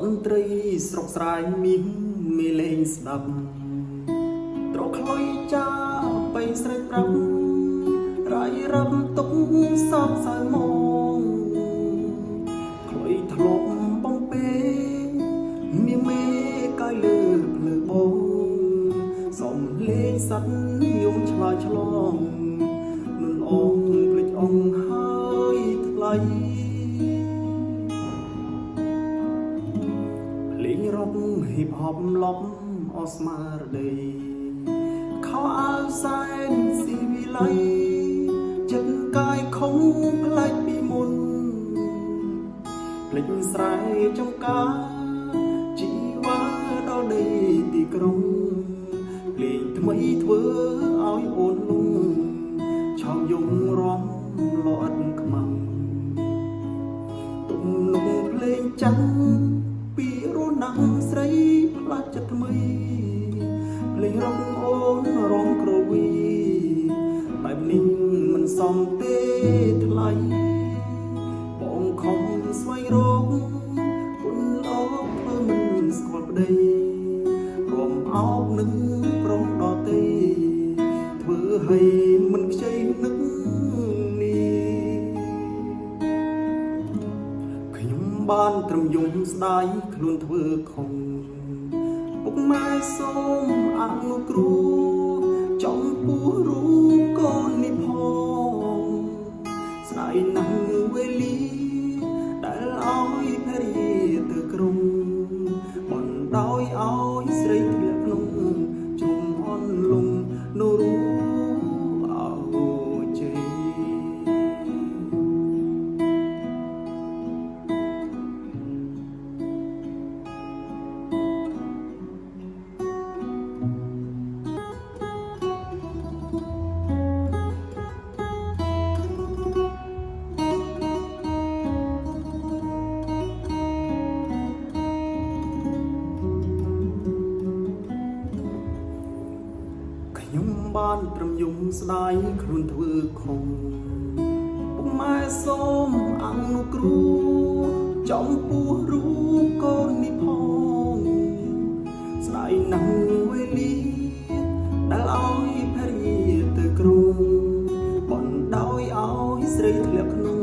តន្ត្រីស្រុកស្រែមានមេលេងស្ដាប់ត្រខ្លុយចាបីស្រេចប្រាប់រាយរំទុកសោកសៅមកខ្លុយធ្លាប់បងពេមានមេកាយលើភ្លើបងសំលេងសัตว์យំឆ្លើយឆ្លងនឹងអងភ្លេចអងហើយថ្លៃលេងរកហ៊ីបហបឡប់អស្មារតីខោអាវសែនស៊ីវិល័យចិត្តកាយខំផ្លាច់ពីមុនភ្លេចស្រែចំការជីវ៉ាដល់ដីទីក្រុងលេងថ្មីធ្វើឲ្យអូនលងឆោមយំរំលត់ខ្មាំងទំនុកភ្លេងចាំងពីរណាស់ស្រីផ្លាច់ចិត្តថ្មីភ្លេងរំអូនរំក្រវីបែបនេះមិនសមទេថ្លៃបងខំស្វែងរកគុណលោកធ្វើមិនស្គាល់ប្តីរំអោបនឹងប្រងដតីធ្វើឲ្យមិនខ្ចីនឹកនេះខ្ញុំបានត្រឹមយំស្ដាយខ្លួនធ្វើខំពុកម៉ែសូមអនុគ្រោះចំពោះរូបកូននេះផងស្ដាយណាស់វេលាដែលឲ្យភរិយាទៅក្រុងបណ្ដោយឲ្យស្រីធ្លាក់ក្នុងជុំអន់លំនៅរូអោជ័យខ្ញុំបានត្រឹមយំស្ដាយខ្លួនធ្វើខំពុកម៉ែសូមអនុគ្រោះចំពោះរូបកូននេះផងស្ដាយណាស់វេលាដែលឲ្យភរិយាទៅក្រុងបណ្ដោយឲ្យស្រីធ្លាក់ក្នុង